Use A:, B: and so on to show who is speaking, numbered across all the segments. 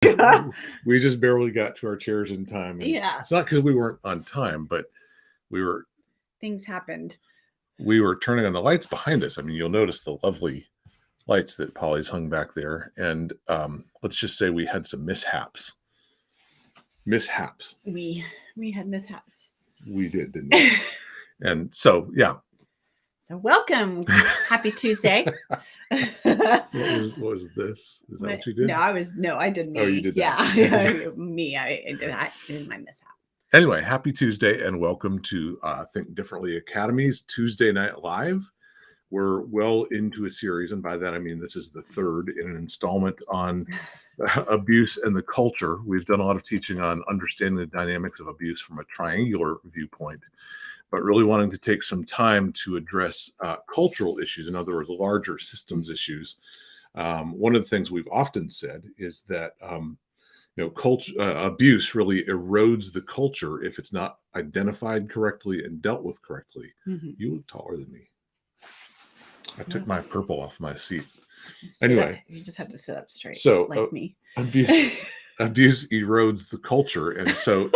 A: We just barely got to our chairs in time. And it's not because we weren't on time, but
B: things happened.
A: We were turning on the lights behind us. I mean, you'll notice the lovely lights that Polly's hung back there. And let's just say we had some mishaps.
B: We had mishaps.
A: We did, didn't we? And so, yeah.
B: So welcome. Happy Tuesday.
A: What was this? Is that what you did?
B: No, I did me.
A: Oh, you did that.
B: Yeah. Me. I did my mishap.
A: Anyway, happy Tuesday and welcome to Think Differently Academy's Tuesday Night Live. We're well into a series, and by that I mean this is the third in an installment on abuse and the culture. We've done a lot of teaching on understanding the dynamics of abuse from a triangular viewpoint, but really wanting to take some time to address cultural issues, in other words, larger systems issues. One of the things we've often said is that abuse really erodes the culture if it's not identified correctly and dealt with correctly. Mm-hmm. You look taller than me. I took my purple off my seat. Anyway,
B: you just have to sit up straight.
A: So,
B: like me.
A: Abuse erodes the culture, and so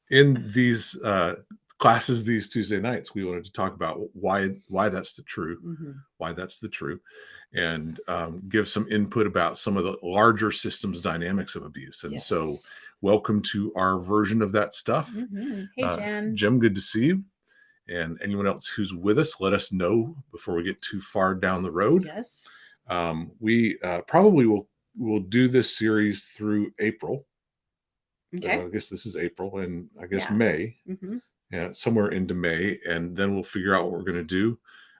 A: in these classes these Tuesday nights, we wanted to talk about why that's the truth, why that's the truth, and give some input about some of the larger systems dynamics of abuse. And so, welcome to our version of that stuff.
B: Hey, Jim.
A: Jim, good to see you. And anyone else who's with us, let us know before we get too far down the road.
B: Yes.
A: We probably will do this series through April.
B: Okay.
A: I guess this is April, and I guess May. Somewhere into May, and then we'll figure out what we're going to do.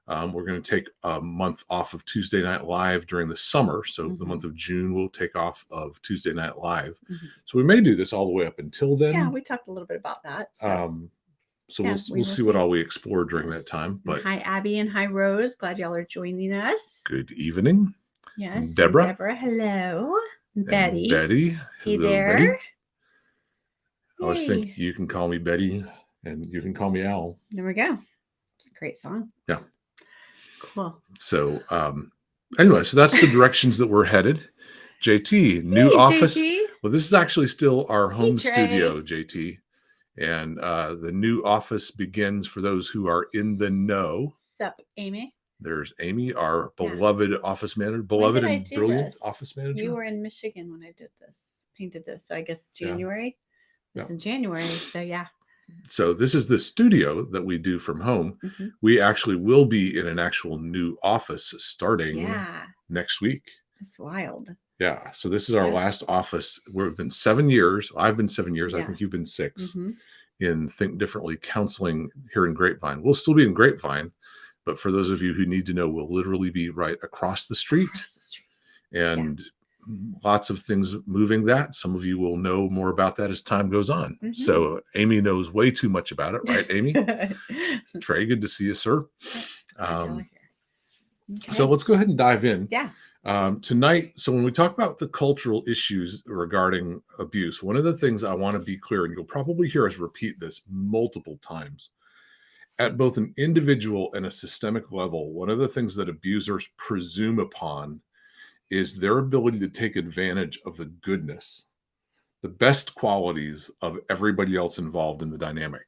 A: We're going to take a month off of Tuesday Night Live during the summer. So the month of June, we'll take off of Tuesday Night Live. So we may do this all the way up until then.
B: Yeah, we talked a little bit about that.
A: So we'll see what all we explore during that time. But
B: hi, Abby, and hi, Rose. Glad y'all are joining us.
A: Good evening.
B: Yes.
A: Deborah.
B: Hello. Betty.
A: Betty.
B: Hey
A: hello,
B: there.
A: Betty. I always think you can call me Betty and you can call me Al.
B: There we go. It's a great song.
A: Yeah.
B: Cool.
A: So anyway, so that's the directions that we're headed. JT, new office.
B: JT.
A: Well, this is actually still our home studio, JT. And the new office begins for those who are in the know.
B: Sup, Amy?
A: There's Amy, our beloved office manager, beloved and brilliant office manager.
B: You were in Michigan when I did this, painted this. So I guess January. This is January. So yeah.
A: So this is the studio that we do from home. We actually will be in an actual new office starting next week.
B: That's wild.
A: Yeah. So this is our last office. We've been 7 years. I've been 7 years. I think you've been 6 in Think Differently counseling here in Grapevine. We'll still be in Grapevine, but for those of you who need to know, we'll literally be right across the street. And lots of things moving that. Some of you will know more about that as time goes on. So Amy knows way too much about it, right, Amy? Trey, good to see you, sir. So let's go ahead and dive in.
B: Yeah.
A: Tonight, so when we talk about the cultural issues regarding abuse, one of the things I want to be clear, and you'll probably hear us repeat this multiple times, at both an individual and a systemic level, one of the things that abusers presume upon is their ability to take advantage of the goodness, the best qualities of everybody else involved in the dynamic.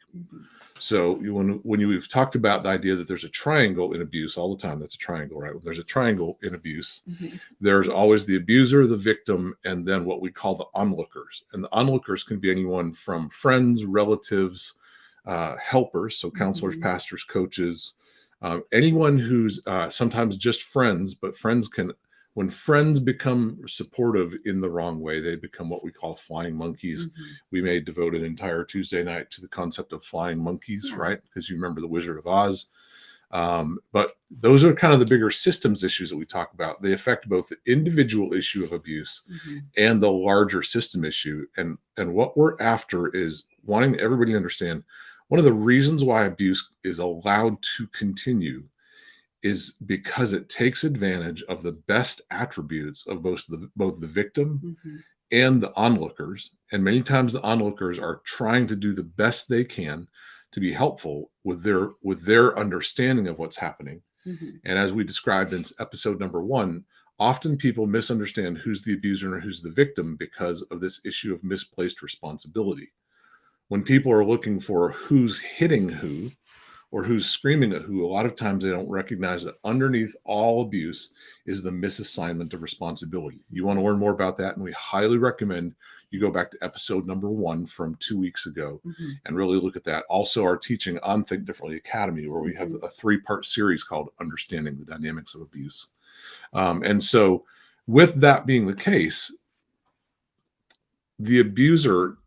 A: So when we've talked about the idea that there's a triangle in abuse all the time, that's a triangle, right? When there's a triangle in abuse, there's always the abuser, the victim, and then what we call the onlookers. And the onlookers can be anyone from friends, relatives, helpers, so counselors, pastors, coaches, anyone who's sometimes just friends, but when friends become supportive in the wrong way, they become what we call flying monkeys. We may devote an entire Tuesday night to the concept of flying monkeys, right? Because you remember the Wizard of Oz. But those are kind of the bigger systems issues that we talk about. They affect both the individual issue of abuse and the larger system issue. And what we're after is wanting everybody to understand one of the reasons why abuse is allowed to continue is because it takes advantage of the best attributes of both the victim and the onlookers. And many times the onlookers are trying to do the best they can to be helpful with their understanding of what's happening. And as we described in episode number 1, Often people misunderstand who's the abuser and who's the victim because of this issue of misplaced responsibility. When people are looking for who's hitting who or who's screaming at who, a lot of times they don't recognize that underneath all abuse is the misassignment of responsibility. You want to learn more about that, and we highly recommend you go back to episode number 1 from 2 weeks ago and really look at that. Also, our teaching on Think Differently Academy, where we have a 3-part series called Understanding the Dynamics of Abuse. And so, with that being the case, the abuser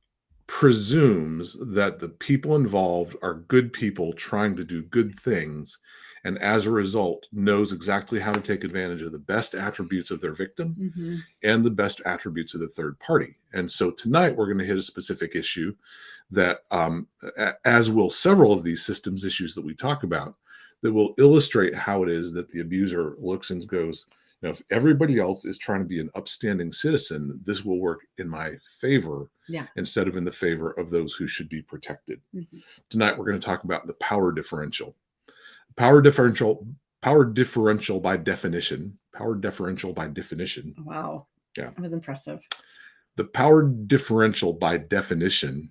A: presumes that the people involved are good people trying to do good things, and as a result knows exactly how to take advantage of the best attributes of their victim and the best attributes of the third party. And so tonight we're going to hit a specific issue that, as will several of these systems issues that we talk about, that will illustrate how it is that the abuser looks and goes, if everybody else is trying to be an upstanding citizen, this will work in my favor instead of in the favor of those who should be protected. Tonight, we're going to talk about the power differential. Power differential by definition. Power differential by definition.
B: Wow.
A: Yeah.
B: That was impressive.
A: The power differential by definition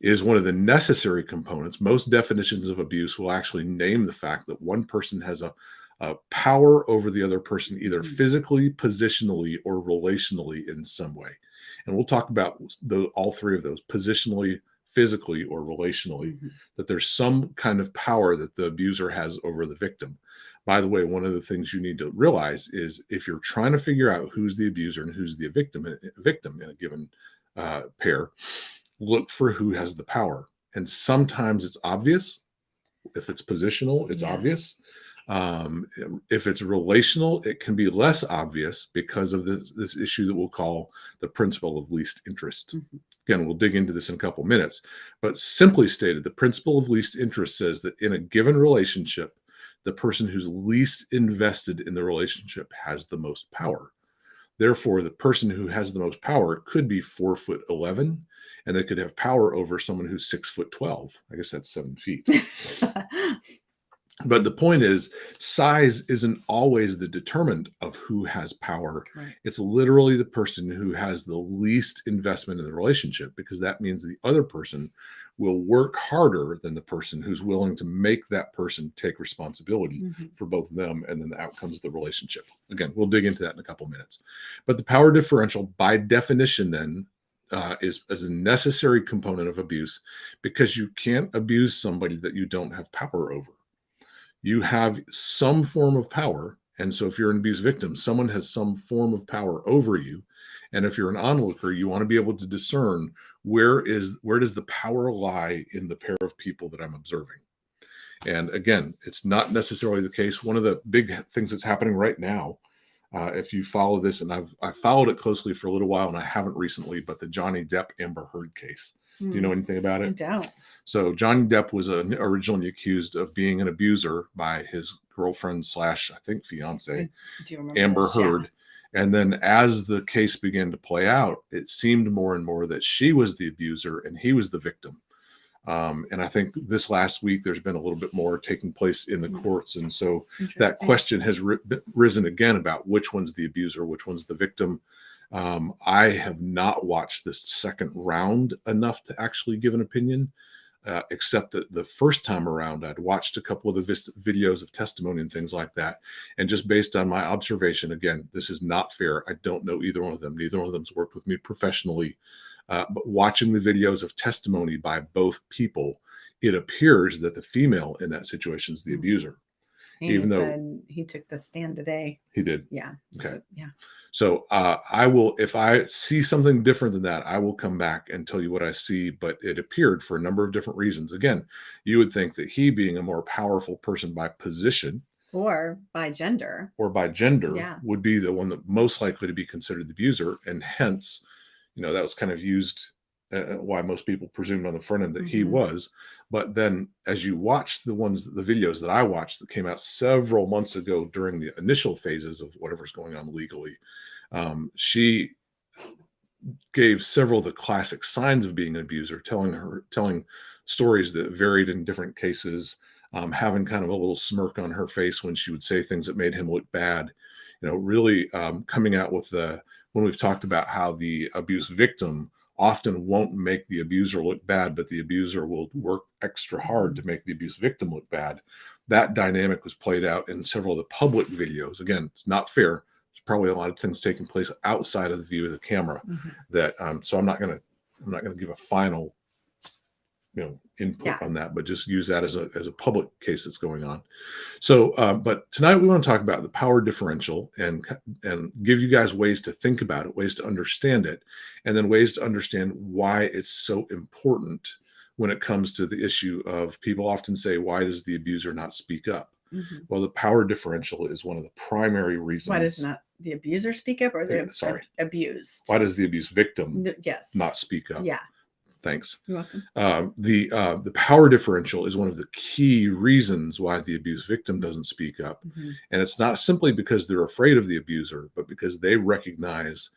A: is one of the necessary components. Most definitions of abuse will actually name the fact that one person has a power over the other person, either physically, positionally, or relationally in some way. And we'll talk about all 3 of those: positionally, physically, or relationally, that there's some kind of power that the abuser has over the victim. By the way, one of the things you need to realize is if you're trying to figure out who's the abuser and who's the victim in a given pair, look for who has the power. And sometimes it's obvious. If it's positional, it's obvious. If it's relational, it can be less obvious because of this issue that we'll call the principle of least interest. Again, we'll dig into this in a couple minutes, but simply stated, the principle of least interest says that in a given relationship, the person who's least invested in the relationship has the most power. Therefore, the person who has the most power could be 4'11", and they could have power over someone who's 6'12". I guess that's 7 feet. But the point is, size isn't always the determinant of who has power.
B: Right.
A: It's literally the person who has the least investment in the relationship, because that means the other person will work harder than the person who's willing to make that person take responsibility for both of them and then the outcomes of the relationship. Again, we'll dig into that in a couple minutes. But the power differential, by definition, then, is a necessary component of abuse, because you can't abuse somebody that you don't have power over. You have some form of power. And so if you're an abuse victim, someone has some form of power over you. And if you're an onlooker, you want to be able to discern where does the power lie in the pair of people that I'm observing. And again, it's not necessarily the case. One of the big things that's happening right now, if you follow this, and I've followed it closely for a little while, and I haven't recently, but the Johnny Depp Amber Heard case. Do you know anything about it?
B: I don't.
A: So Johnny Depp was originally accused of being an abuser by his girlfriend / I think fiance, Amber Heard. And then as the case began to play out, it seemed more and more that she was the abuser and he was the victim. And I think this last week, there's been a little bit more taking place in the courts. And so that question has risen again about which one's the abuser, which one's the victim. I have not watched this second round enough to actually give an opinion. Except that the first time around, I'd watched a couple of the videos of testimony and things like that. And just based on my observation, again, this is not fair. I don't know either one of them. Neither one of them's worked with me professionally. But watching the videos of testimony by both people, it appears that the female in that situation is the abuser.
B: Even though he took the stand today.
A: He did.
B: Yeah.
A: Okay.
B: So, yeah.
A: So I will, if I see something different than that, I will come back and tell you what I see. But it appeared for a number of different reasons. Again, you would think that he, being a more powerful person by position
B: or by gender,
A: would be the one that most likely to be considered the abuser. And hence, that was kind of used why most people presumed on the front end that he was. But then as you watch the videos that I watched that came out several months ago during the initial phases of whatever's going on legally, she gave several of the classic signs of being an abuser, telling stories that varied in different cases, having kind of a little smirk on her face when she would say things that made him look bad. really coming out with when we've talked about how the abuse victim often won't make the abuser look bad, but the abuser will work extra hard to make the abuse victim look bad. That dynamic was played out in several of the public videos. Again, it's not fair. There's probably a lot of things taking place outside of the view of the camera that so I'm not going to give a final input on that, but just use that as a public case that's going on. So, but tonight we want to talk about the power differential and give you guys ways to think about it, ways to understand it, and then ways to understand why it's so important when it comes to the issue of people often say, why does the abuser not speak up? Well, the power differential is one of the primary reasons.
B: Why does not the abuser speak up, or the abused?
A: Why does the abuse victim
B: yes
A: not speak up?
B: Yeah.
A: Thanks.
B: You're welcome.
A: The power differential is one of the key reasons why the abuse victim doesn't speak up. And it's not simply because they're afraid of the abuser, but because they recognize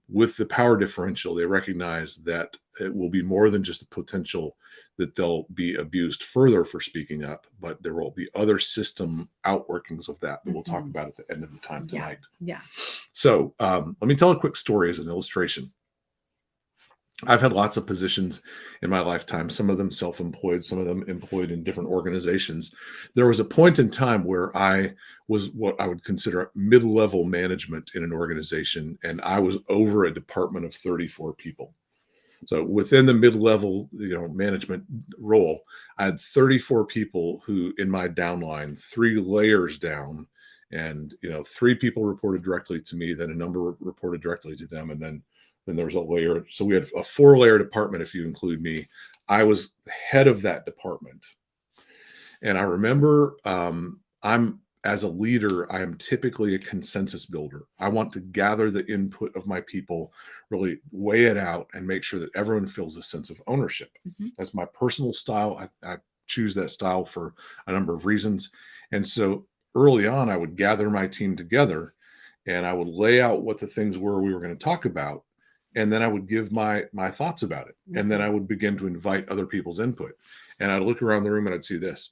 A: with the power differential, they recognize that it will be more than just a potential that they'll be abused further for speaking up, but there will be other system outworkings of that we'll talk about at the end of the time tonight.
B: Yeah.
A: So let me tell a quick story as an illustration. I've had lots of positions in my lifetime, some of them self-employed, some of them employed in different organizations. There was a point in time where I was what I would consider mid-level management in an organization, and I was over a department of 34 people. So within the mid-level, management role, I had 34 people who in my downline, 3 layers down, and 3 people reported directly to me, then a number reported directly to them, and then there was a layer. So we had a 4-layer department, if you include me. I was head of that department. And I remember as a leader, I am typically a consensus builder. I want to gather the input of my people, really weigh it out, and make sure that everyone feels a sense of ownership. That's my personal style. I choose that style for a number of reasons. And so early on, I would gather my team together and I would lay out what the things were we were going to talk about. And then I would give my thoughts about it. And then I would begin to invite other people's input. And I'd look around the room and I'd see this.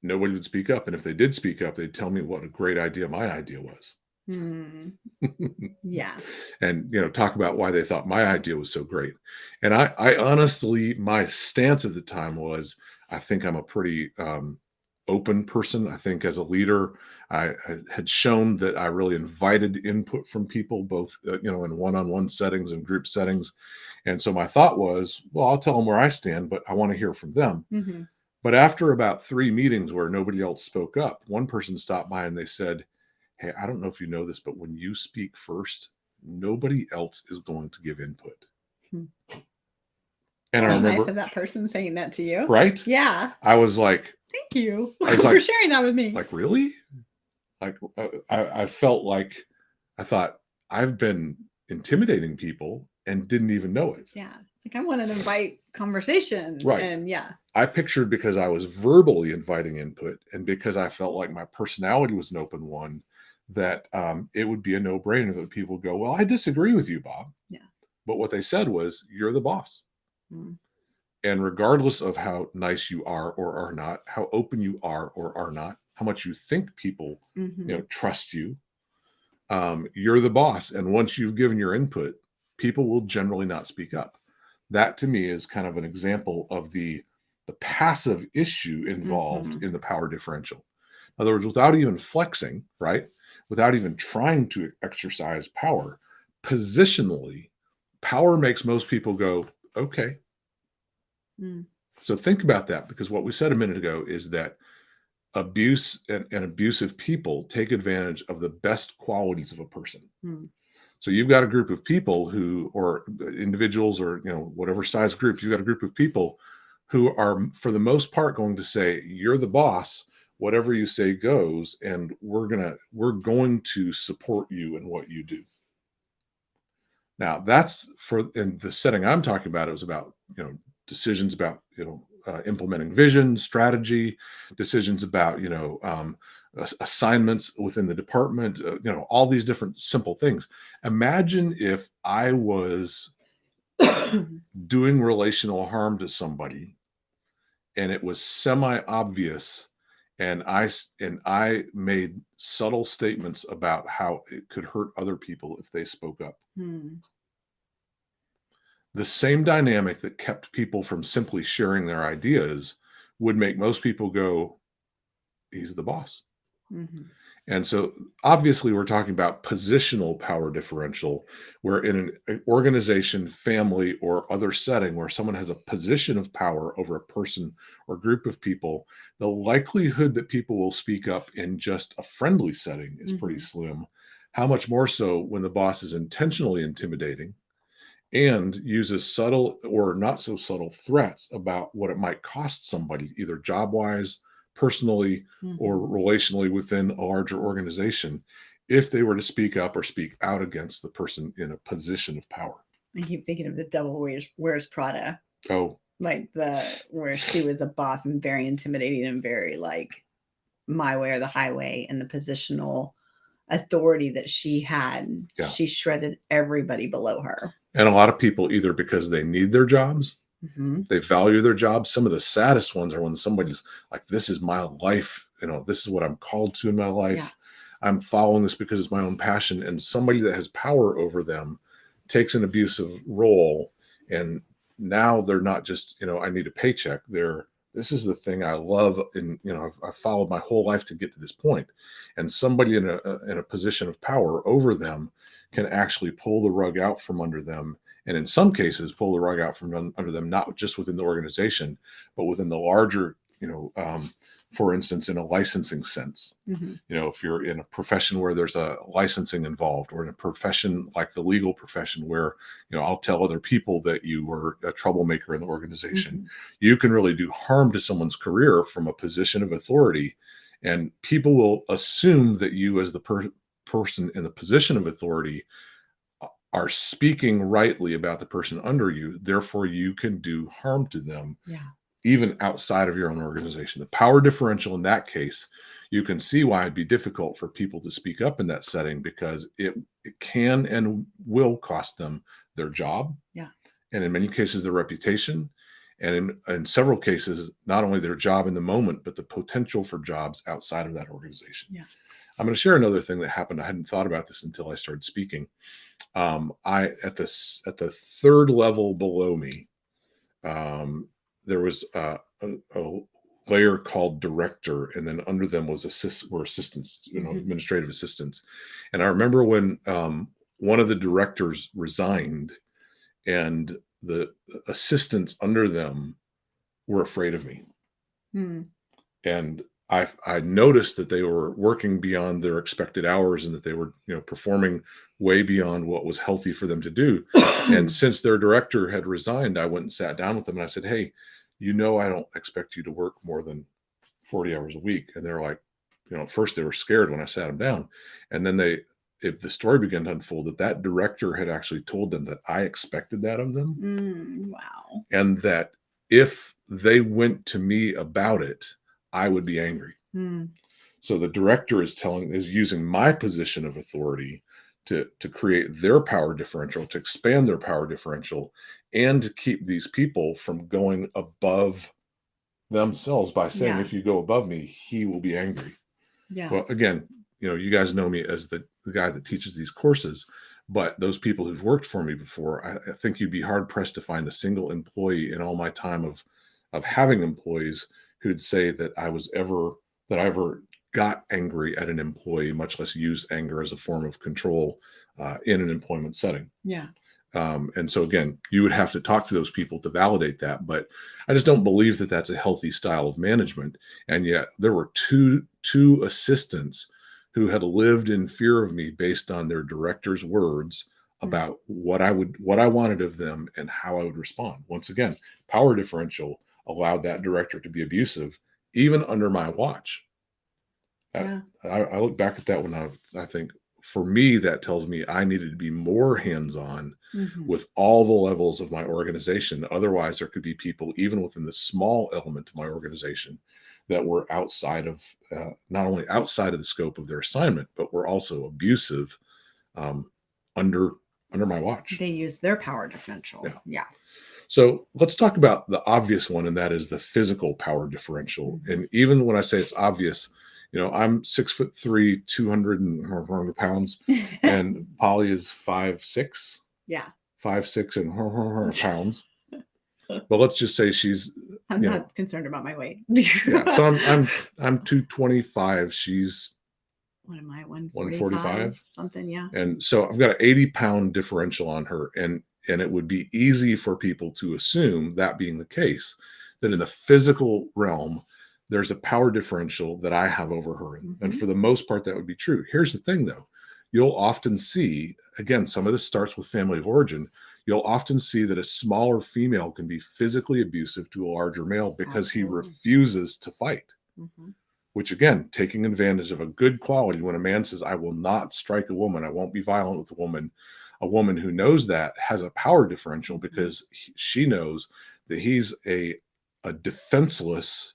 A: Nobody would speak up. And if they did speak up, they'd tell me what a great idea my idea was.
B: Yeah.
A: And, talk about why they thought my idea was so great. And I honestly, my stance at the time was, I think I'm a pretty open person. I think as a leader, I had shown that I really invited input from people, both in one-on-one settings and group settings. And so my thought was, well, I'll tell them where I stand, but I want to hear from them. But after about 3 meetings where nobody else spoke up, one person stopped by and they said, hey, I don't know if you know this, but when you speak first, nobody else is going to give input. And I remember
B: nice of that person saying that to you.
A: Right?
B: Yeah.
A: I was like,
B: thank you for sharing that with me.
A: Like, really? Like, I felt like, I thought, I've been intimidating people and didn't even know it.
B: Yeah. It's like, I wanted to invite conversation.
A: Right.
B: And
A: I pictured, because I was verbally inviting input and because I felt like my personality was an open one, that it would be a no-brainer that people go, well, I disagree with you, Bob.
B: Yeah.
A: But what they said was, you're the boss. And regardless of how nice you are or are not, how open you are or are not, how much you think people trust you, you're the boss. And once you've given your input, people will generally not speak up. That to me is kind of an example of the passive issue involved in the power differential. In other words, without even flexing, right? Without even trying to exercise power, positionally, power makes most people go, okay. So think about that, because what we said a minute ago is that abuse and abusive people take advantage of the best qualities of a person. So you've got a group of people who, or individuals, or whatever size group, you've got a group of people who are, for the most part, going to say, you're the boss, whatever you say goes, and we're going to support you in what you do. Now that's in the setting I'm talking about. It was about decisions about implementing vision, strategy, decisions about assignments within the department, all these different simple things. Imagine if I was doing relational harm to somebody and it was semi-obvious, and I made subtle statements about how it could hurt other people if they spoke up.
B: Hmm.
A: The same dynamic that kept people from simply sharing their ideas would make most people go, he's the boss.
B: Mm-hmm.
A: And so obviously we're talking about positional power differential, where in an organization, family, or other setting where someone has a position of power over a person or group of people, the likelihood that people will speak up in just a friendly setting is pretty
B: Mm-hmm.
A: slim. How much more so when the boss is intentionally intimidating and uses subtle or not so subtle threats about what it might cost somebody, either job wise, personally, or
B: Mm-hmm.
A: relationally within a larger organization, if they were to speak up or speak out against the person in a position of power.
B: I keep thinking of the Devil Wears Prada,
A: Oh,
B: like where she was a boss and very intimidating and very like my way or the highway, and the positional authority that she had.
A: yeah.
B: She shredded everybody below her.
A: And a lot of people, either because they need their jobs,
B: Mm-hmm.
A: they value their jobs. Some of the saddest ones are when somebody's like, this is my life. This is what I'm called to in my life.
B: Yeah.
A: I'm following this because it's my own passion. And somebody that has power over them takes an abusive role. And now they're not just, I need a paycheck. This is the thing I love. And, I've followed my whole life to get to this point. And somebody in a position of power over them can actually pull the rug out from under them, and in some cases pull the rug out from under them, not just within the organization, but within the larger, for instance, in a licensing sense.
B: Mm-hmm.
A: If you're in a profession where there's a licensing involved, or in a profession like the legal profession where, I'll tell other people that you were a troublemaker in the organization,
B: Mm-hmm.
A: you can really do harm to someone's career from a position of authority. And people will assume that you, as the person in the position of authority, are speaking rightly about the person under you, therefore you can do harm to them,
B: Yeah.
A: even outside of your own organization. The power differential in that case, you can see why it'd be difficult for people to speak up in that setting, because it can and will cost them their job.
B: Yeah.
A: And in many cases, their reputation. And in several cases, not only their job in the moment, but the potential for jobs outside of that organization.
B: Yeah.
A: I'm going to share another thing that happened. I hadn't thought about this until I started speaking. I at the third level below me, there was a layer called director, and then under them was assistants,
B: Mm-hmm.
A: administrative assistants. And I remember when one of the directors resigned, and the assistants under them were afraid of me.
B: Mm-hmm.
A: And I noticed that they were working beyond their expected hours, and that they were, performing way beyond what was healthy for them to do. And since their director had resigned, I went and sat down with them and I said, hey, I don't expect you to work more than 40 hours a week. And they're like, at first they were scared when I sat them down. And then if the story began to unfold, that director had actually told them that I expected that of them.
B: Wow.
A: And that if they went to me about it, I would be angry.
B: Mm.
A: So the director is using my position of authority to create their power differential, to expand their power differential, and to keep these people from going above themselves by saying,
B: Yeah.
A: if you go above me, he will be angry.
B: Yeah.
A: Well, again, you guys know me as the guy that teaches these courses, but those people who've worked for me before, I think you'd be hard pressed to find a single employee in all my time of having employees who'd say that I ever got angry at an employee, much less used anger as a form of control in an employment setting.
B: Yeah.
A: And so again, you would have to talk to those people to validate that, but I just don't believe that that's a healthy style of management. And yet there were two assistants who had lived in fear of me based on their director's words about what I wanted of them and how I would respond. Once again, power differential allowed that director to be abusive, even under my watch.
B: Yeah.
A: I look back at that when I think, for me, that tells me I needed to be more hands-on with all the levels of my organization. Otherwise, there could be people, even within the small element of my organization, that were outside of, not only outside of the scope of their assignment, but were also abusive under my watch.
B: They use their power differential.
A: Yeah.
B: Yeah.
A: So let's talk about the obvious one, and that is the physical power differential.
B: Mhm.
A: And even when I say it's obvious, I'm 6'3", 200 pounds, and Polly is 5'6",
B: Yeah.
A: 5'6" and pounds. But let's just say she's,
B: I'm
A: you know,
B: not concerned about my weight.
A: yeah. So I'm 225. She's
B: What am I, 145?
A: 145.
B: Something, yeah.
A: And so I've got an 80-pound differential on her. And it would be easy for people to assume, that being the case, that in the physical realm, there's a power differential that I have over her. And
B: Mhm.
A: for the most part, that would be true. Here's the thing, though. You'll often see, again, some of this starts with family of origin. You'll often see that a smaller female can be physically abusive to a larger male because he
B: Absolutely.
A: refuses to fight.
B: Mhm.
A: Which, again, taking advantage of a good quality. When a man says, I will not strike a woman, I won't be violent with a woman who knows that has a power differential,
B: Mhm.
A: because she knows that he's a defenseless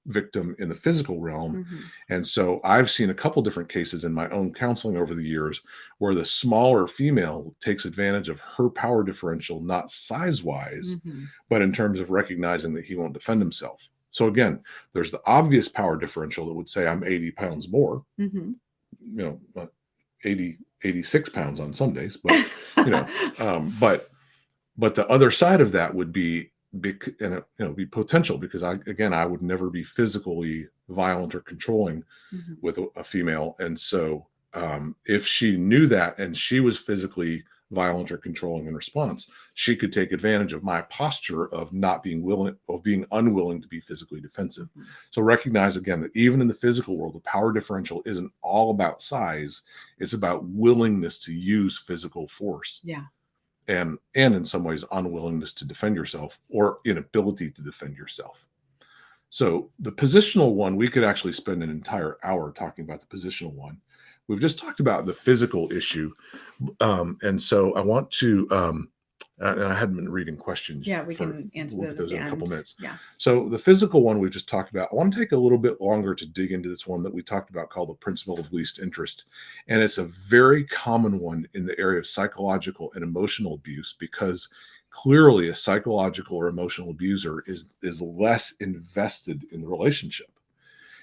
A: victim in the physical realm.
B: Mhm.
A: And so I've seen a couple different cases in my own counseling over the years where the smaller female takes advantage of her power differential, not size wise,
B: Mhm.
A: but in terms of recognizing that he won't defend himself. So again, there's the obvious power differential that would say I'm 80 pounds more,
B: Mhm.
A: 80, 86 pounds on some days, but you know, but the other side of that would be big, and be potential, because I would never be physically violent or controlling
B: Mhm.
A: with a female. And so if she knew that and she was physically violent or controlling in response, she could take advantage of my posture of not being willing, of being unwilling to be physically defensive.
B: Mhm.
A: So recognize again that even in the physical world, the power differential isn't all about size. It's about willingness to use physical force,
B: Yeah.
A: and in some ways unwillingness to defend yourself, or inability to defend yourself. So the positional one, we could actually spend an entire hour talking about the positional one. We've just talked about the physical issue. And so I want to, and I hadn't been reading questions
B: Yeah, we
A: for,
B: can answer
A: we'll get
B: those at
A: those
B: the
A: in a couple
B: end.
A: minutes.
B: Yeah.
A: So the physical one we just talked about, I want to take a little bit longer to dig into this one that we talked about called the principle of least interest. And it's a very common one in the area of psychological and emotional abuse, because clearly a psychological or emotional abuser is less invested in the relationship.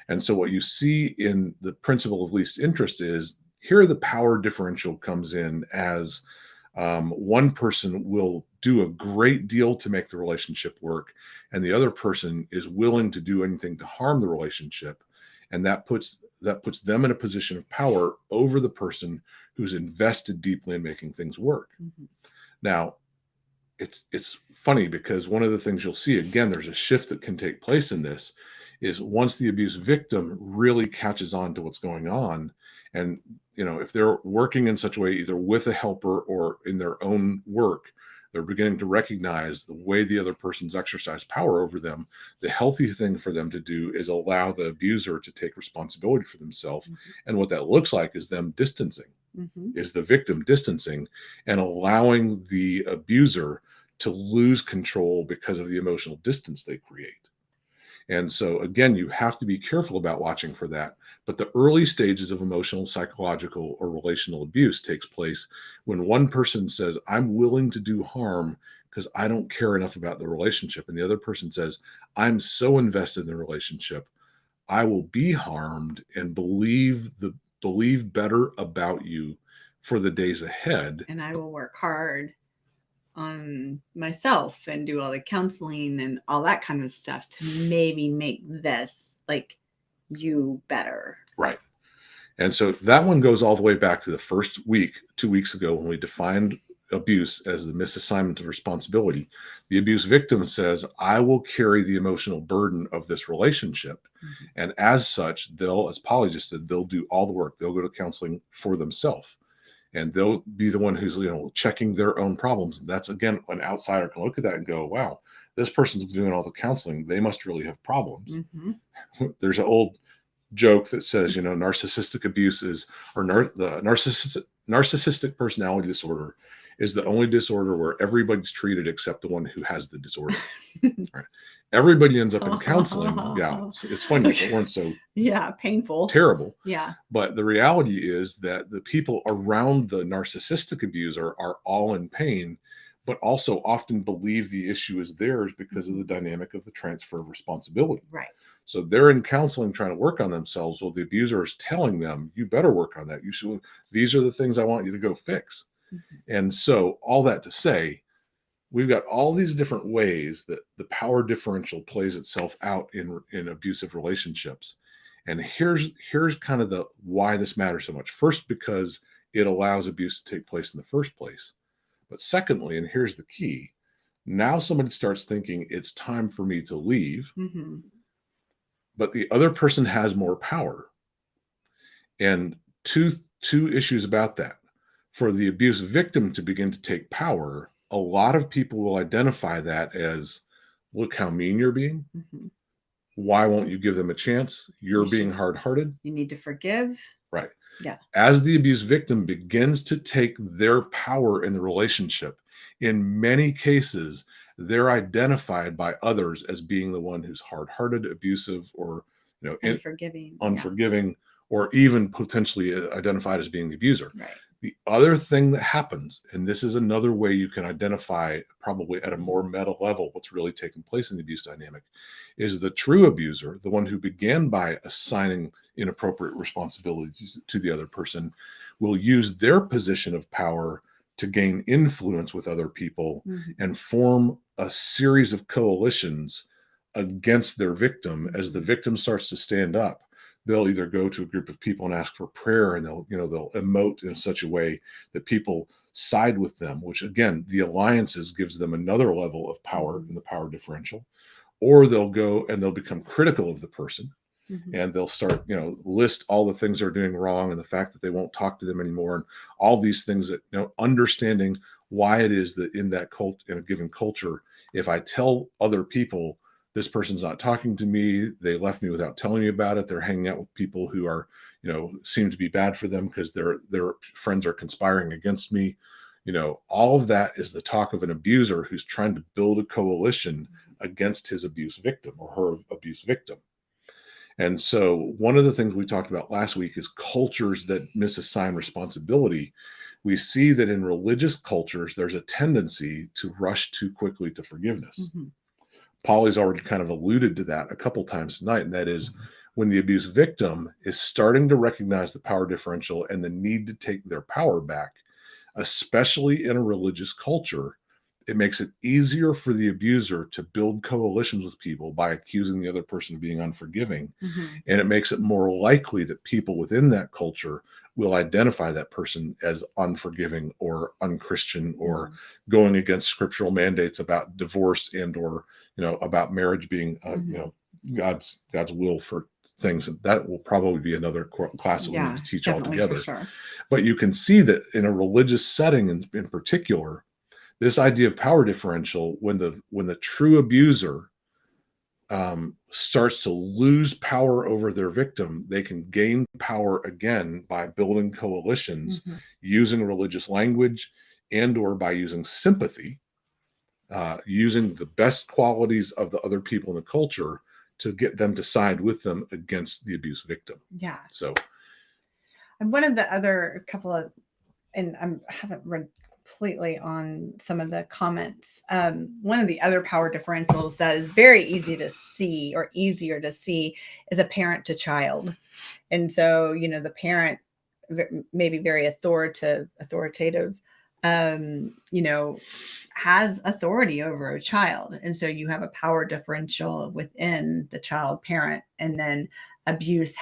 A: And so what you see in the principle of least interest is, here the power differential comes in as one person will do a great deal to make the relationship work, and the other person is willing to do anything to harm the relationship. And that puts them in a position of power over the person who's invested deeply in making things work.
B: Mhm.
A: Now, it's funny, because one of the things you'll see, again, there's a shift that can take place in this, is once the abuse victim really catches on to what's going on, and if they're working in such a way, either with a helper or in their own work, they're beginning to recognize the way the other person's exercised power over them. The healthy thing for them to do is allow the abuser to take responsibility for themselves.
B: Mhm.
A: And what that looks like is them distancing,
B: Mhm.
A: is the victim distancing and allowing the abuser to lose control because of the emotional distance they create. And so, again, you have to be careful about watching for that. But the early stages of emotional, psychological, or relational abuse takes place when one person says, I'm willing to do harm because I don't care enough about the relationship. And the other person says, I'm so invested in the relationship, I will be harmed and believe better about you for the days ahead.
B: And I will work hard on myself and do all the counseling and all that kind of stuff to maybe make this like you better.
A: Right. And so that one goes all the way back to the first week, 2 weeks ago, when we defined abuse as the misassignment of responsibility. The abuse victim says, I will carry the emotional burden of this relationship.
B: Mhm.
A: And as such, they'll, as Polly just said, they'll do all the work. They'll go to counseling for themselves. And they'll be the one who's checking their own problems. That's, again, an outsider can look at that and go, wow, this person's doing all the counseling, they must really have problems.
B: Mhm.
A: There's an old joke that says, narcissistic abuse is, or the narcissistic personality disorder is the only disorder where everybody's treated except the one who has the disorder. Right? Everybody ends up in counseling. Yeah, it's funny if it weren't so
B: Yeah, painful.
A: terrible.
B: Yeah.
A: But the reality is that the people around the narcissistic abuser are all in pain, but also often believe the issue is theirs because of the dynamic of the transfer of responsibility.
B: Right.
A: So they're in counseling trying to work on themselves. Well, the abuser is telling them, you better work on that. You should, these are the things I want you to go fix. And so all that to say, we've got all these different ways that the power differential plays itself out in abusive relationships. And here's kind of the why this matters so much. First, because it allows abuse to take place in the first place. But secondly, and here's the key, now somebody starts thinking it's time for me to leave, but the other person has more power. And two issues about that. For the abuse victim to begin to take power, a lot of people will identify that as, look how mean you're being. Why won't you give them a chance? You're being hard-hearted.
B: You need to forgive.
A: Right.
B: Yeah.
A: As the abuse victim begins to take their power in the relationship, in many cases, they're identified by others as being the one who's hard-hearted, abusive, or unforgiving, or even potentially identified as being the abuser.
B: Right.
A: The other thing that happens, and this is another way you can identify probably at a more meta level what's really taking place in the abuse dynamic, is the true abuser, the one who began by assigning inappropriate responsibilities to the other person, will use their position of power to gain influence with other people and form a series of coalitions against their victim. As the victim starts to stand up, they'll either go to a group of people and ask for prayer, and they'll emote in such a way that people side with them, which again, the alliances gives them another level of power in the power differential. Or they'll go and they'll become critical of the person, and they'll start, list all the things they're doing wrong and the fact that they won't talk to them anymore, and all these things that, understanding why it is that in that in a given culture, if I tell other people this person's not talking to me, they left me without telling me about it, they're hanging out with people who are, seem to be bad for them because their friends are conspiring against me. All of that is the talk of an abuser who's trying to build a coalition against his abuse victim or her abuse victim. And so one of the things we talked about last week is cultures that misassign responsibility. We see that in religious cultures, there's a tendency to rush too quickly to forgiveness. Polly's already kind of alluded to that a couple times tonight, and that is when the abuse victim is starting to recognize the power differential and the need to take their power back, especially in a religious culture, it makes it easier for the abuser to build coalitions with people by accusing the other person of being unforgiving. And it makes it more likely that people within that culture will identify that person as unforgiving or unchristian or going against scriptural mandates about divorce and or about marriage being God's will for things. And that will probably be another class that we need to teach altogether.
B: Sure.
A: But you can see that in a religious setting in particular, this idea of power differential, when the true abuser starts to lose power over their victim, they can gain power again by building coalitions, using religious language and or by using sympathy, using the best qualities of the other people in the culture to get them to side with them against the abuse victim.
B: Yeah.
A: So,
B: and one of the other couple of, and I haven't read completely on some of the comments. One of the other power differentials that is very easy to see or easier to see is a parent to child. And so, the parent may be very authoritative, has authority over a child. And so you have a power differential within the child parent, and then abuse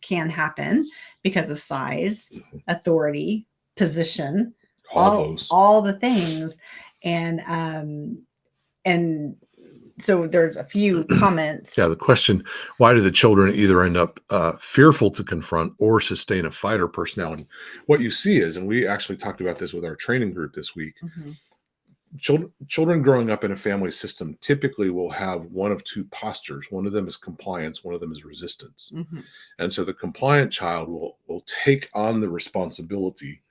B: can happen because of size, authority, position, all the things. And so there's a few comments.
A: Yeah, the question, why do the children either end up fearful to confront or sustain a fighter personality? What you see is, and we actually talked about this with our training group this week, children growing up in a family system typically will have one of two postures. One of them is compliance, one of them is resistance. And so the compliant child will take on the responsibility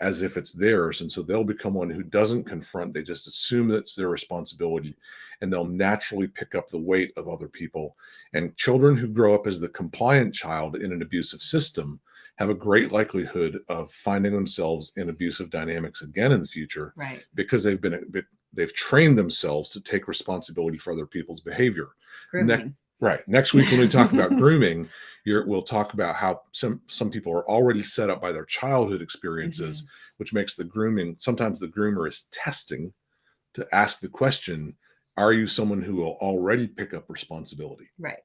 A: as if it's theirs. And so they'll become one who doesn't confront. They just assume that it's their responsibility, and they'll naturally pick up the weight of other people. And children who grow up as the compliant child in an abusive system have a great likelihood of finding themselves in abusive dynamics again in the future
B: Right.
A: because they've trained themselves to take responsibility for other people's behavior.
B: Grooming.
A: Right. Next week, when we talk about grooming, we'll talk about how some people are already set up by their childhood experiences, which makes the grooming, sometimes the groomer is testing to ask the question, are you someone who will already pick up responsibility?
B: Right.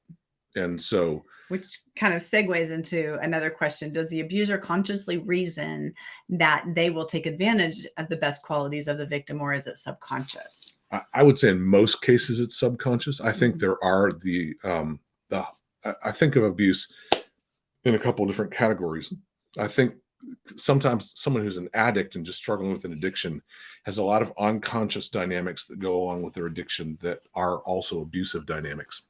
A: And so,
B: which kind of segues into another question. Does the abuser consciously reason that they will take advantage of the best qualities of the victim, or is it subconscious?
A: I would say in most cases it's subconscious. I think
B: Mhm.
A: there are I think of abuse in a couple of different categories. I think sometimes someone who's an addict and just struggling with an addiction has a lot of unconscious dynamics that go along with their addiction that are also abusive dynamics.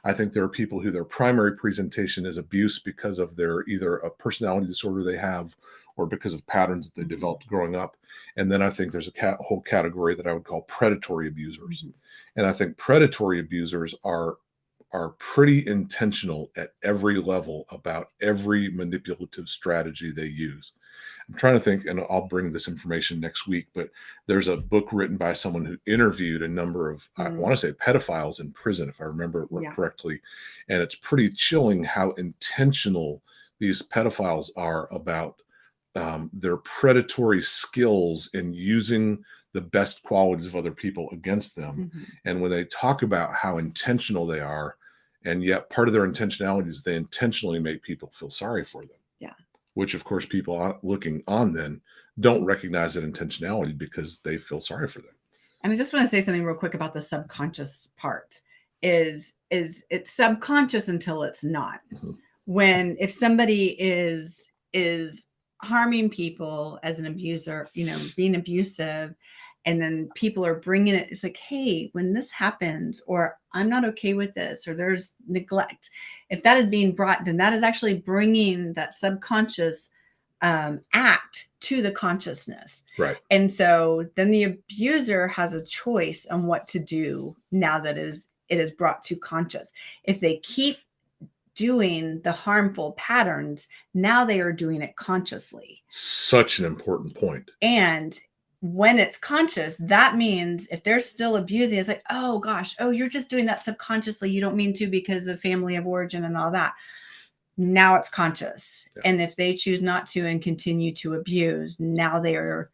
A: I think there are people who their primary presentation is abuse because of their either a personality disorder they have or because of patterns that they developed growing up. And then I think there's a whole category that I would call predatory abusers. And I think predatory abusers are pretty intentional at every level about every manipulative strategy they use. I'm trying to think, and I'll bring this information next week, but there's a book written by someone who interviewed a number of, I want to say, pedophiles in prison, if I remember it correctly. And it's pretty chilling how intentional these pedophiles are about their predatory skills in using the best qualities of other people against them. And when they talk about how intentional they are, and yet part of their intentionality is they intentionally make people feel sorry for them.
B: Yeah.
A: Which, of course, people looking on then don't recognize that intentionality because they feel sorry for them.
B: And I just want to say something real quick about the subconscious part. Is it's subconscious until it's not. When if somebody is harming people as an abuser, being abusive, and then people are bringing it, it's like, hey, when this happens, or I'm not okay with this, or there's neglect, if that is being brought, then that is actually bringing that subconscious act to the consciousness.
A: Right.
B: And so then the abuser has a choice on what to do now that it is brought to conscious. If they keep doing the harmful patterns, now they are doing it consciously.
A: Such an important point.
B: And when it's conscious, that means if they're still abusing, it's like, oh gosh, you're just doing that subconsciously. You don't mean to because of family of origin and all that. Now it's conscious.
A: Yeah.
B: And if they choose not to and continue to abuse, now they are,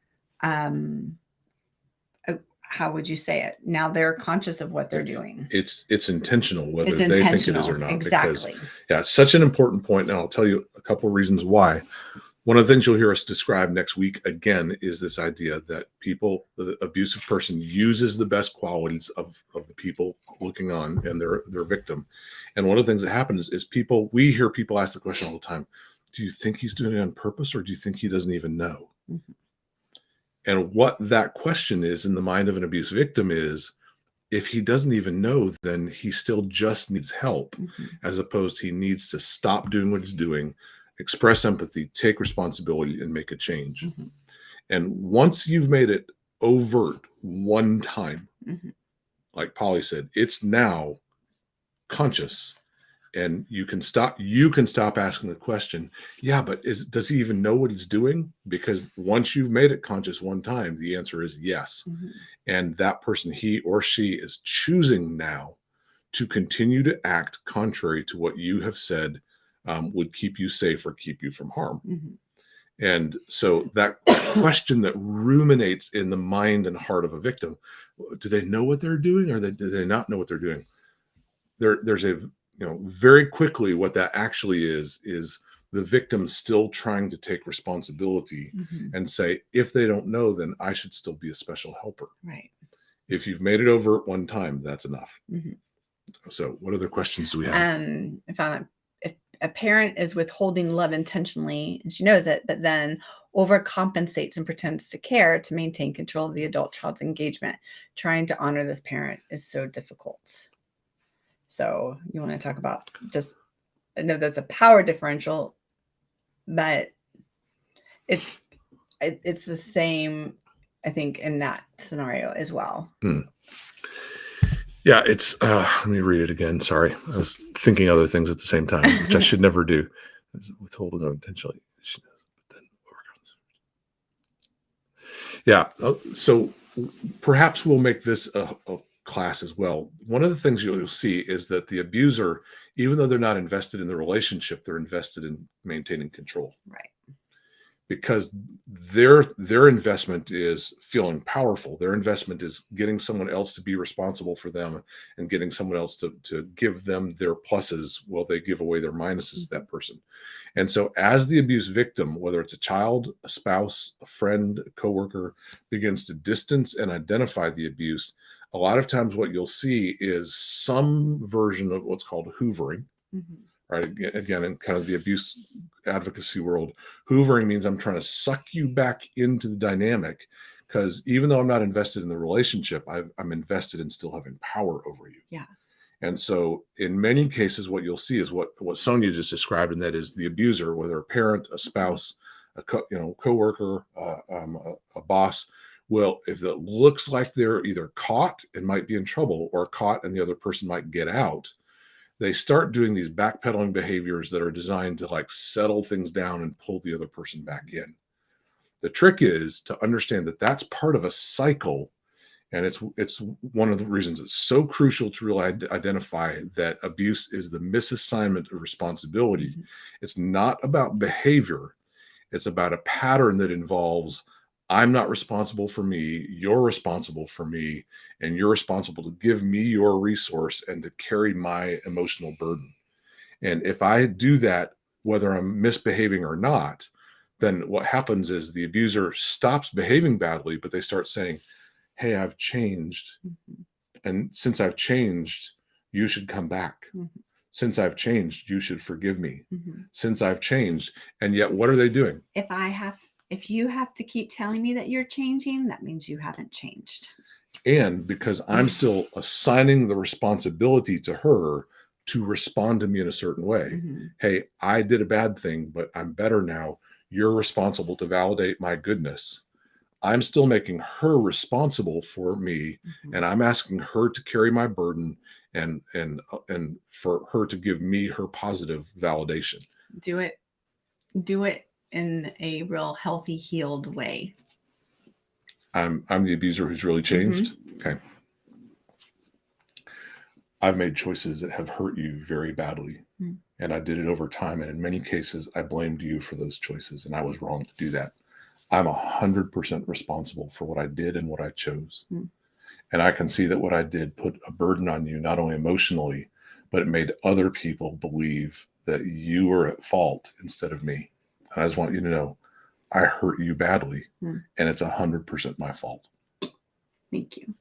B: how would you say it? Now they're conscious of what they're doing.
A: It's intentional, whether they think it is or not.
B: Exactly.
A: Because, it's such an important point. And I'll tell you a couple of reasons why. One of the things you'll hear us describe next week, again, is this idea that the abusive person uses the best qualities of the people looking on and their victim. And one of the things that happens is we hear people ask the question all the time, do you think he's doing it on purpose, or do you think he doesn't even know? And what that question is in the mind of an abuse victim is, if he doesn't even know, then he still just needs help, as opposed to he needs to stop doing what he's doing, express empathy, take responsibility, and make a change. And once you've made it overt one time, like Polly said, it's now conscious. And you can stop asking the question, but does he even know what he's doing? Because once you've made it conscious one time, the answer is yes. And that person, he or she, is choosing now to continue to act contrary to what you have said would keep you safe or keep you from harm. And so that question that ruminates in the mind and heart of a victim, do they know what they're doing, or do they not know what they're doing? There's a, very quickly what that actually is the victim still trying to take responsibility and say, if they don't know, then I should still be a special helper.
B: Right.
A: If you've made it over at one time, that's enough. So what other questions do we have?
B: I found that if a parent is withholding love intentionally and she knows it, but then overcompensates and pretends to care to maintain control of the adult child's engagement, trying to honor this parent is so difficult. So you want to talk about I know that's a power differential, but it's the same, I think, in that scenario as well.
A: Yeah, it's, let me read it again. Sorry. I was thinking other things at the same time, which I should never do. Withholding unintentionally. Yeah. So perhaps we'll make this a class as well. One of the things you'll see is that the abuser, even though they're not invested in the relationship, they're invested in maintaining control.
B: Right.
A: Because their investment is feeling powerful. Their investment is getting someone else to be responsible for them and getting someone else to give them their pluses while they give away their minuses to that person. And so as the abuse victim, whether it's a child, a spouse, a friend, a coworker, begins to distance and identify the abuse, a lot of times what you'll see is some version of what's called hoovering.
B: Mhm.
A: Right. Again, in kind of the abuse advocacy world, hoovering means I'm trying to suck you back into the dynamic because even though I'm not invested in the relationship, I'm invested in still having power over you.
B: Yeah.
A: And so, in many cases, what you'll see is what Sonia just described, and that is the abuser, whether a parent, a spouse, coworker, a boss. Well, if it looks like they're either caught and might be in trouble, or caught and the other person might get out, they start doing these backpedaling behaviors that are designed to like settle things down and pull the other person back in. The trick is to understand that that's part of a cycle, and it's one of the reasons it's so crucial to really identify that abuse is the misassignment of responsibility.
B: Mhm.
A: It's not about behavior, it's about a pattern that involves I'm not responsible for me, you're responsible for me, and you're responsible to give me your resource and to carry my emotional burden. And if I do that, whether I'm misbehaving or not, then what happens is the abuser stops behaving badly, but they start saying, hey, I've changed.
B: Mhm.
A: And since I've changed, you should come back.
B: Mhm.
A: Since I've changed, you should forgive me.
B: Mhm.
A: Since I've changed. And yet, what are they doing?
B: If you have to keep telling me that you're changing, that means you haven't changed.
A: And because I'm still assigning the responsibility to her to respond to me in a certain way.
B: Mhm.
A: Hey, I did a bad thing, but I'm better now. You're responsible to validate my goodness. I'm still making her responsible for me,
B: Mhm.
A: and I'm asking her to carry my burden and for her to give me her positive validation.
B: Do it in a real healthy, healed way.
A: I'm the abuser who's really changed. Okay. I've made choices that have hurt you very badly.
B: Mm.
A: And I did it over time. And in many cases, I blamed you for those choices. And I was wrong to do that. I'm 100% responsible for what I did and what I chose.
B: Mm.
A: And I can see that what I did put a burden on you, not only emotionally, but it made other people believe that you were at fault instead of me. And I just want you to know I hurt you badly,
B: Mm.
A: and it's 100% my fault.
B: Thank you.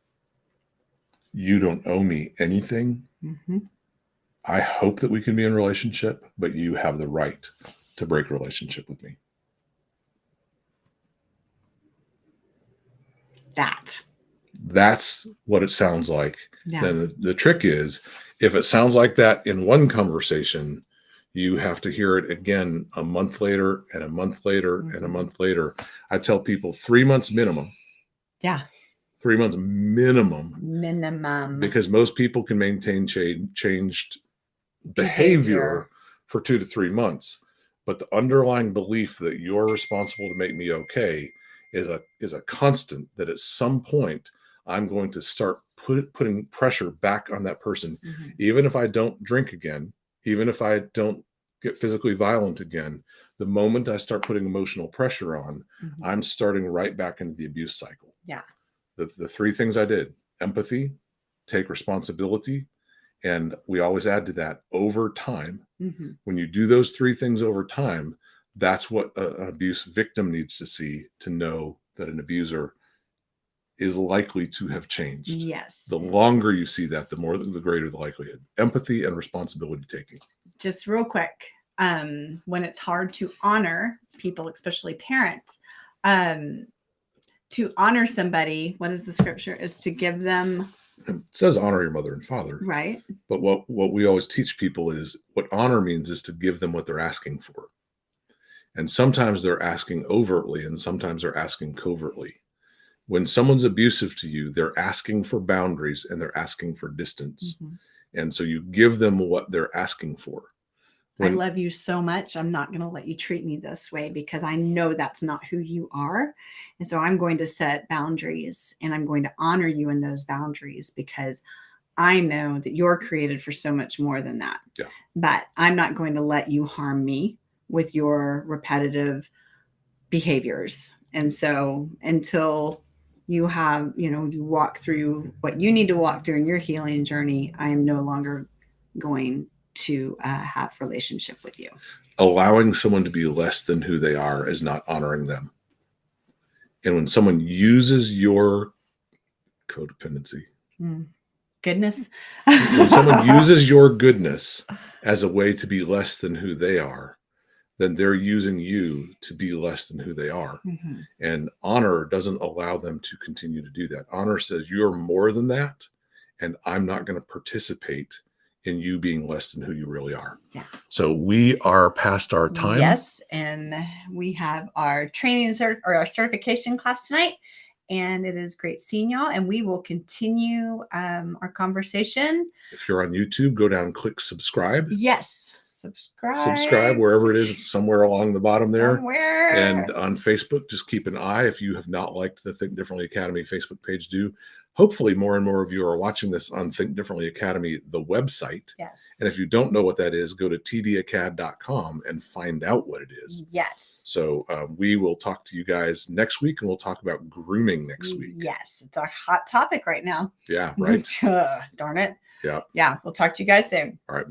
A: You don't owe me anything.
B: Mm-hmm.
A: I hope that we can be in a relationship, but you have the right to break a relationship with me. That's what it sounds like.
B: Yeah.
A: Then the trick is if it sounds like that in one conversation, you have to hear it again a month later and a month later and a month later. I tell people 3 months minimum.
B: Yeah.
A: 3 months minimum.
B: Minimum.
A: Because most people can maintain changed behavior for 2 to 3 months. But the underlying belief that you're responsible to make me okay is a constant that at some point I'm going to start putting pressure back on that person.
B: Mm-hmm.
A: Even if I don't drink again, even if I don't get physically violent again, the moment I start putting emotional pressure on,
B: Mm-hmm.
A: I'm starting right back into the abuse cycle.
B: Yeah.
A: The three things I did: empathy, take responsibility, and we always add to that over time.
B: Mm-hmm.
A: When you do those three things over time, that's what an abuse victim needs to see to know that an abuser is likely to have changed.
B: Yes.
A: The longer you see that, the greater the likelihood. Empathy and responsibility taking.
B: Just real quick, when it's hard to honor people, especially parents, to honor somebody, what is the scripture? Is to give them.
A: It says honor your mother and father.
B: Right.
A: But what we always teach people is what honor means is to give them what they're asking for. And sometimes they're asking overtly and sometimes they're asking covertly. When someone's abusive to you, they're asking for boundaries and they're asking for distance.
B: Mm-hmm.
A: And so you give them what they're asking for.
B: I love you so much. I'm not going to let you treat me this way because I know that's not who you are. And so I'm going to set boundaries and I'm going to honor you in those boundaries because I know that you're created for so much more than that.
A: Yeah.
B: But I'm not going to let you harm me with your repetitive behaviors. And so until you have, you walk through what you need to walk through in your healing journey, I am no longer going to have relationship with you.
A: Allowing someone to be less than who they are is not honoring them. And when someone uses your codependency,
B: goodness,
A: when someone uses your goodness as a way to be less than who they are, then they're using you to be less than who they are.
B: Mm-hmm.
A: And honor doesn't allow them to continue to do that. Honor says you're more than that, and I'm not going to participate in you being less than who you really are.
B: Yeah.
A: So we are past our time.
B: Yes, and we have our training or our certification class tonight. And it is great seeing y'all. And we will continue our conversation.
A: If you're on YouTube, go down, click subscribe.
B: Yes.
A: Subscribe wherever it is. It's somewhere along the bottom there.
B: Somewhere.
A: And on Facebook, just keep an eye. If you have not liked the Think Differently Academy Facebook page, do. Hopefully, more and more of you are watching this on Think Differently Academy, the website.
B: Yes.
A: And if you don't know what that is, go to tdacad.com and find out what it is.
B: Yes.
A: So we will talk to you guys next week, and we'll talk about grooming next week.
B: Yes. It's a hot topic right now.
A: Yeah, right.
B: Darn it.
A: Yeah.
B: Yeah. We'll talk to you guys soon.
A: All right.